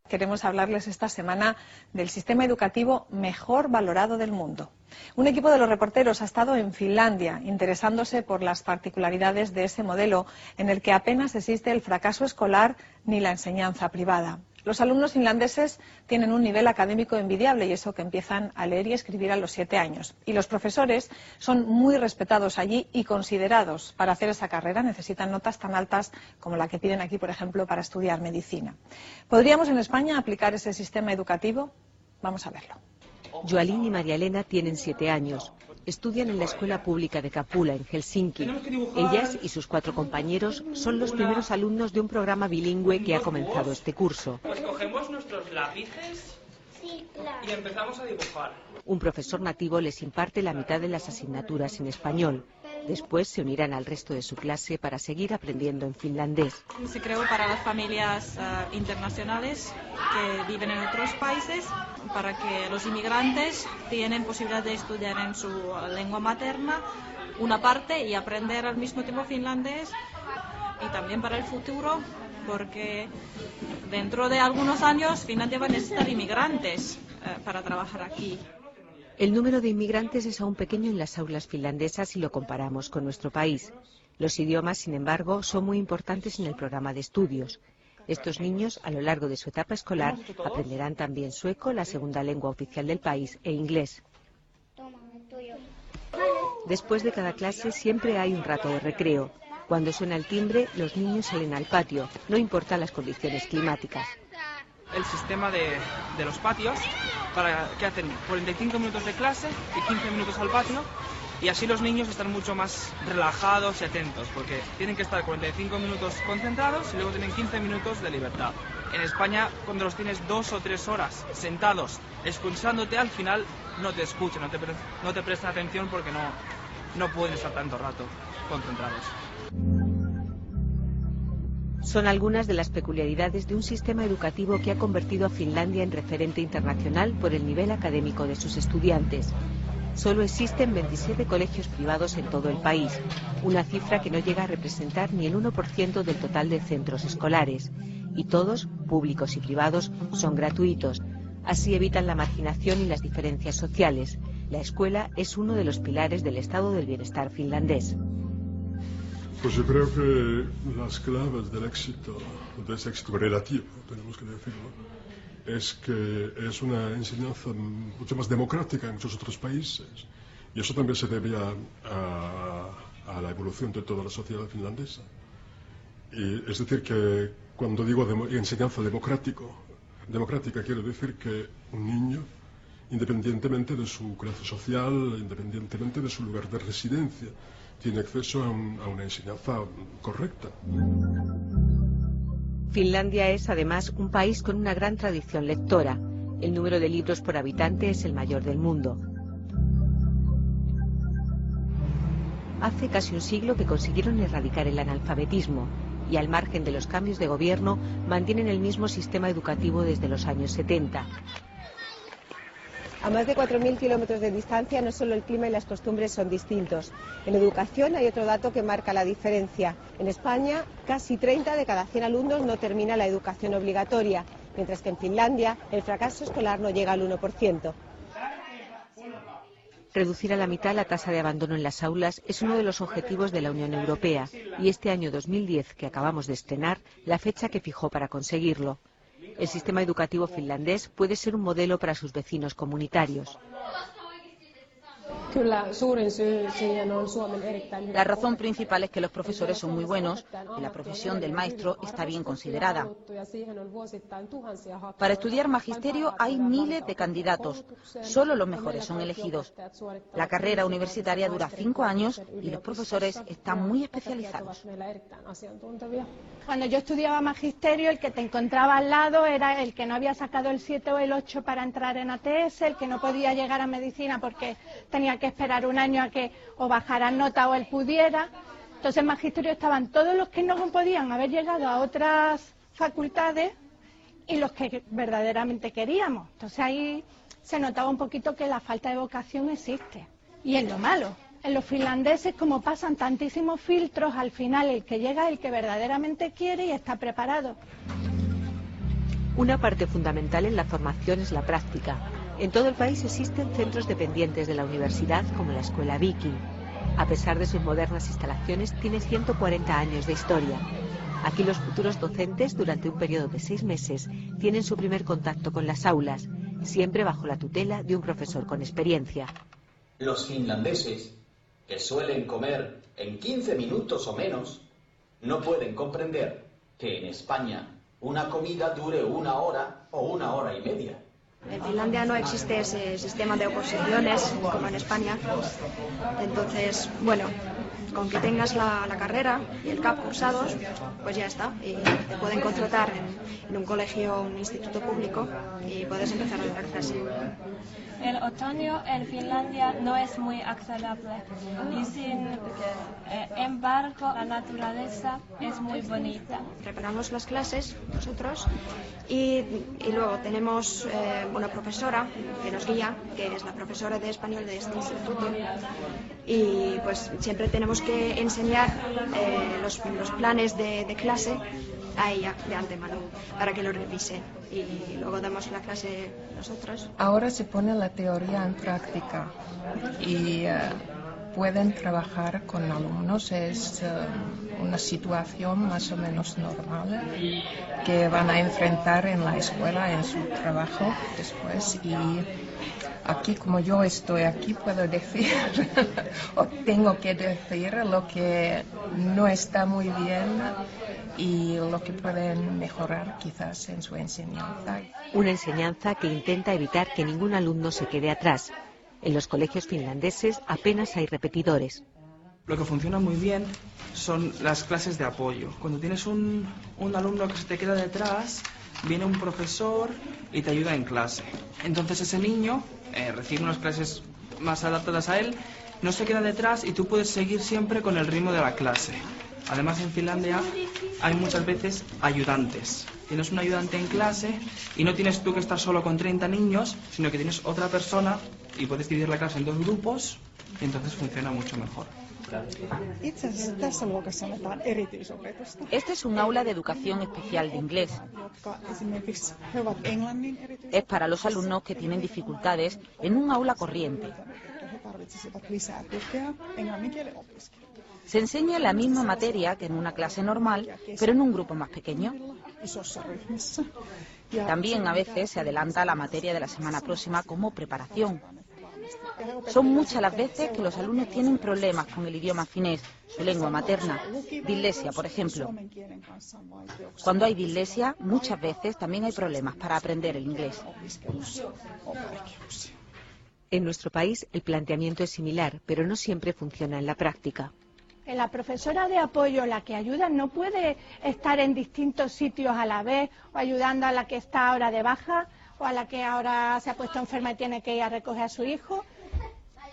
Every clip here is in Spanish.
Queremos hablarles esta semana del sistema educativo mejor valorado del mundo. Un equipo de los reporteros ha estado en Finlandia, interesándose por las particularidades de ese modelo en el que apenas existe el fracaso escolar ni la enseñanza privada. Los alumnos finlandeses tienen un nivel académico envidiable, y eso que empiezan a leer y escribir a los 7 años. Y los profesores son muy respetados allí y considerados. Para hacer esa carrera necesitan notas tan altas como la que piden aquí, por ejemplo, para estudiar medicina. ¿Podríamos en España aplicar ese sistema educativo? Vamos a verlo. Joalín y María Elena tienen 7 años. Estudian en la escuela pública de Capula, en Helsinki. Ellas y sus 4 compañeros son los primeros alumnos de un programa bilingüe que ha comenzado este curso. Pues cogemos nuestros lápices y empezamos a dibujar. Un profesor nativo les imparte la mitad de las asignaturas en español. Después se unirán al resto de su clase para seguir aprendiendo en finlandés. Se creó para las familias internacionales que viven en otros países, para que los inmigrantes tienen posibilidad de estudiar en su lengua materna una parte y aprender al mismo tiempo finlandés, y también para el futuro, porque dentro de algunos años Finlandia va a necesitar inmigrantes para trabajar aquí. El número de inmigrantes es aún pequeño en las aulas finlandesas si lo comparamos con nuestro país. Los idiomas, sin embargo, son muy importantes en el programa de estudios. Estos niños, a lo largo de su etapa escolar, aprenderán también sueco, la segunda lengua oficial del país, e inglés. Después de cada clase siempre hay un rato de recreo. Cuando suena el timbre, los niños salen al patio, no importan las condiciones climáticas. El sistema de los patios, que hacen 45 minutos de clase y 15 minutos al patio, y así los niños están mucho más relajados y atentos, porque tienen que estar 45 minutos concentrados y luego tienen 15 minutos de libertad. En España, cuando los tienes 2 o 3 horas sentados escuchándote, al final no te escuchan, no te prestan atención porque no pueden estar tanto rato concentrados. Son algunas de las peculiaridades de un sistema educativo que ha convertido a Finlandia en referente internacional por el nivel académico de sus estudiantes. Solo existen 27 colegios privados en todo el país, una cifra que no llega a representar ni el 1% del total de centros escolares. Y todos, públicos y privados, son gratuitos. Así evitan la marginación y las diferencias sociales. La escuela es uno de los pilares del estado del bienestar finlandés. Pues yo creo que las claves del éxito, de ese éxito relativo, tenemos que decirlo, es que es una enseñanza mucho más democrática en muchos otros países, y eso también se debe a la evolución de toda la sociedad finlandesa. Y es decir, que cuando digo enseñanza democrática quiero decir que un niño, independientemente de su clase social, independientemente de su lugar de residencia, tiene acceso a una enseñanza correcta. Finlandia es además un país con una gran tradición lectora. El número de libros por habitante es el mayor del mundo. Hace casi un siglo que consiguieron erradicar el analfabetismo y, al margen de los cambios de gobierno, mantienen el mismo sistema educativo desde los años 70. A más de 4.000 kilómetros de distancia, no solo el clima y las costumbres son distintos. En educación hay otro dato que marca la diferencia. En España, casi 30 de cada 100 alumnos no termina la educación obligatoria, mientras que en Finlandia el fracaso escolar no llega al 1%. Reducir a la mitad la tasa de abandono en las aulas es uno de los objetivos de la Unión Europea, y este año 2010, que acabamos de estrenar, la fecha que fijó para conseguirlo. El sistema educativo finlandés puede ser un modelo para sus vecinos comunitarios. La razón principal es que los profesores son muy buenos y la profesión del maestro está bien considerada. Para estudiar magisterio hay miles de candidatos, solo los mejores son elegidos. La carrera universitaria dura 5 años y los profesores están muy especializados. Cuando yo estudiaba magisterio, el que te encontraba al lado era el que no había sacado el 7 o el 8 para entrar en ATS, el que no podía llegar a medicina porque tenía que esperar un año a que o bajaran nota o él pudiera. Entonces en magisterio estaban todos los que no podían haber llegado a otras facultades y los que verdaderamente queríamos. Entonces ahí se notaba un poquito que la falta de vocación existe. Y es lo malo. En los finlandeses, como pasan tantísimos filtros, al final el que llega es el que verdaderamente quiere y está preparado. Una parte fundamental en la formación es la práctica. En todo el país existen centros dependientes de la universidad como la Escuela Viking. A pesar de sus modernas instalaciones, tiene 140 años de historia. Aquí los futuros docentes, durante un periodo de 6 meses, tienen su primer contacto con las aulas, siempre bajo la tutela de un profesor con experiencia. Los finlandeses, que suelen comer en 15 minutos o menos, no pueden comprender que en España una comida dure 1 hora o 1 hora y media. En Finlandia no existe ese sistema de oposiciones como en España. Entonces, bueno, con que tengas la carrera y el CAP cursados, pues ya está. Y te pueden contratar en un colegio o un instituto público y puedes empezar a dar clase. El otoño en Finlandia no es muy agradable y sin embargo la naturaleza es muy bonita. Preparamos las clases nosotros y luego tenemos una profesora que nos guía, que es la profesora de español de este instituto, y pues siempre tenemos que enseñar los planes de clase a ella de antemano para que lo revise y luego damos la clase nosotros. Ahora se pone la teoría en práctica y pueden trabajar con alumnos. Es una situación más o menos normal que van a enfrentar en la escuela, en su trabajo después. Y aquí, como yo estoy aquí, puedo decir o tengo que decir lo que no está muy bien y lo que pueden mejorar quizás en su enseñanza. Una enseñanza que intenta evitar que ningún alumno se quede atrás. En los colegios finlandeses apenas hay repetidores. Lo que funciona muy bien son las clases de apoyo. Cuando tienes un alumno que se te queda detrás, viene un profesor y te ayuda en clase. Entonces ese niño recibe unas clases más adaptadas a él, no se queda detrás y tú puedes seguir siempre con el ritmo de la clase. Además, en Finlandia hay muchas veces ayudantes. Tienes un ayudante en clase y no tienes tú que estar solo con 30 niños, sino que tienes otra persona y puedes dividir la clase en 2 grupos y entonces funciona mucho mejor. Este es un aula de educación especial de inglés. Es para los alumnos que tienen dificultades en un aula corriente. Se enseña la misma materia que en una clase normal, pero en un grupo más pequeño. También a veces se adelanta la materia de la semana próxima como preparación. Son muchas las veces que los alumnos tienen problemas con el idioma finés, su lengua materna, dislexia, por ejemplo. Cuando hay dislexia, muchas veces también hay problemas para aprender el inglés. En nuestro país el planteamiento es similar, pero no siempre funciona en la práctica. La profesora de apoyo, la que ayuda, no puede estar en distintos sitios a la vez, o ayudando a la que está ahora de baja, o a la que ahora se ha puesto enferma y tiene que ir a recoger a su hijo.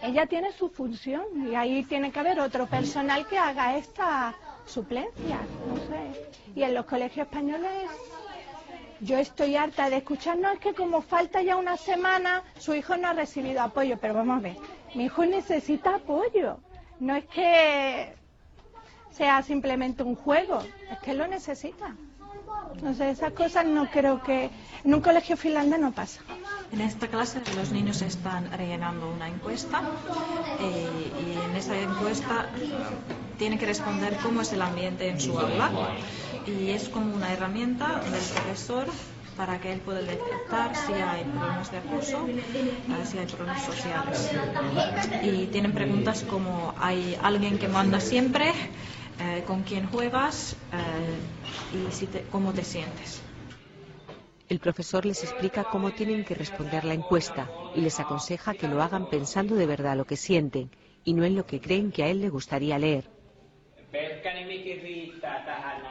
Ella tiene su función y ahí tiene que haber otro personal que haga esta suplencia, no sé. Y en los colegios españoles yo estoy harta de escuchar, no, es que como falta ya una semana, su hijo no ha recibido apoyo, pero vamos a ver, mi hijo necesita apoyo, no es que sea simplemente un juego, es que lo necesita. Entonces esas cosas no creo que en un colegio finlandés no pasa. En esta clase los niños están rellenando una encuesta y en esa encuesta tienen que responder cómo es el ambiente en su aula y es como una herramienta del profesor para que él pueda detectar si hay problemas de acoso, si hay problemas sociales. Y tienen preguntas como ¿hay alguien que manda siempre? ¿Con quién juegas? Y cómo te sientes. El profesor les explica cómo tienen que responder la encuesta y les aconseja que lo hagan pensando de verdad lo que sienten y no en lo que creen que a él le gustaría leer.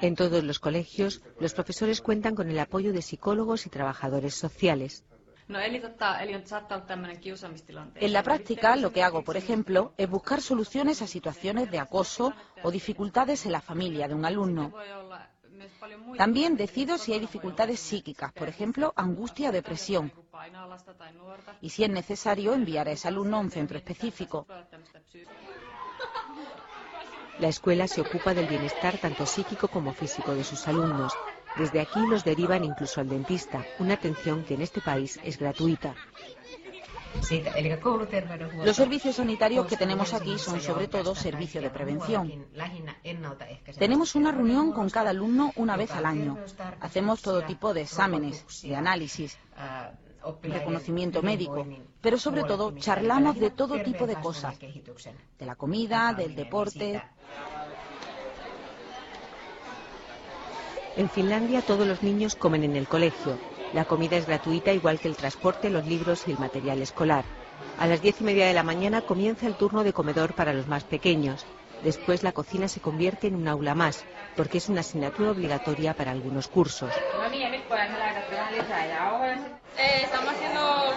En todos los colegios, los profesores cuentan con el apoyo de psicólogos y trabajadores sociales. En la práctica, lo que hago, por ejemplo, es buscar soluciones a situaciones de acoso o dificultades en la familia de un alumno. También decido si hay dificultades psíquicas, por ejemplo, angustia o depresión. Y si es necesario, enviar a ese alumno a un centro específico. La escuela se ocupa del bienestar tanto psíquico como físico de sus alumnos. Desde aquí los derivan incluso al dentista, una atención que en este país es gratuita. Los servicios sanitarios que tenemos aquí son sobre todo servicio de prevención. Tenemos una reunión con cada alumno una vez al año. Hacemos todo tipo de exámenes, de análisis, de conocimiento médico, pero sobre todo charlamos de todo tipo de cosas, de la comida, del deporte. En Finlandia todos los niños comen en el colegio. La comida es gratuita, igual que el transporte, los libros y el material escolar. A las 10:30 de la mañana comienza el turno de comedor para los más pequeños. Después la cocina se convierte en un aula más, porque es una asignatura obligatoria para algunos cursos. Estamos haciendo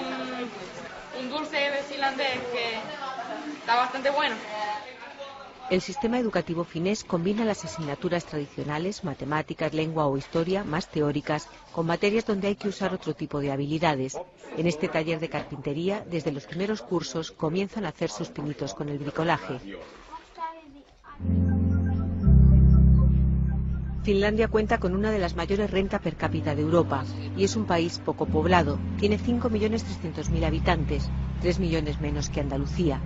un dulce finlandés que está bastante bueno. El sistema educativo finés combina las asignaturas tradicionales, matemáticas, lengua o historia, más teóricas, con materias donde hay que usar otro tipo de habilidades. En este taller de carpintería, desde los primeros cursos, comienzan a hacer sus pinitos con el bricolaje. Finlandia cuenta con una de las mayores rentas per cápita de Europa y es un país poco poblado. Tiene 5.300.000 habitantes, 3 millones menos que Andalucía.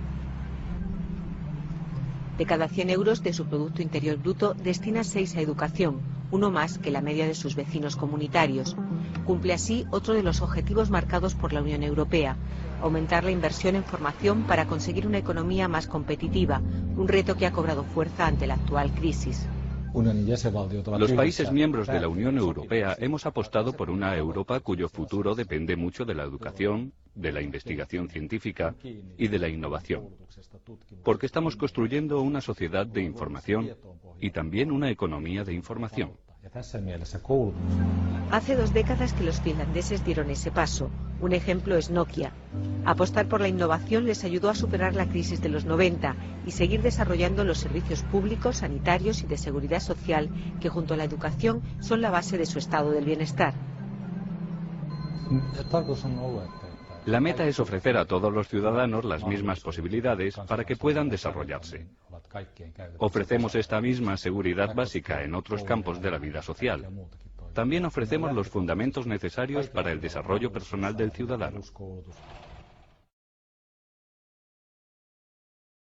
De cada 100 euros de su Producto Interior Bruto, destina 6 a educación, uno más que la media de sus vecinos comunitarios. Cumple así otro de los objetivos marcados por la Unión Europea, aumentar la inversión en formación para conseguir una economía más competitiva, un reto que ha cobrado fuerza ante la actual crisis. Los países miembros de la Unión Europea hemos apostado por una Europa cuyo futuro depende mucho de la educación, de la investigación científica y de la innovación. Porque estamos construyendo una sociedad de información y también una economía de información. Hace 2 décadas que los finlandeses dieron ese paso. Un ejemplo es Nokia. Apostar por la innovación les ayudó a superar la crisis de los 90 y seguir desarrollando los servicios públicos, sanitarios y de seguridad social que junto a la educación son la base de su estado del bienestar. La meta es ofrecer a todos los ciudadanos las mismas posibilidades para que puedan desarrollarse. Ofrecemos esta misma seguridad básica en otros campos de la vida social. También ofrecemos los fundamentos necesarios para el desarrollo personal del ciudadano.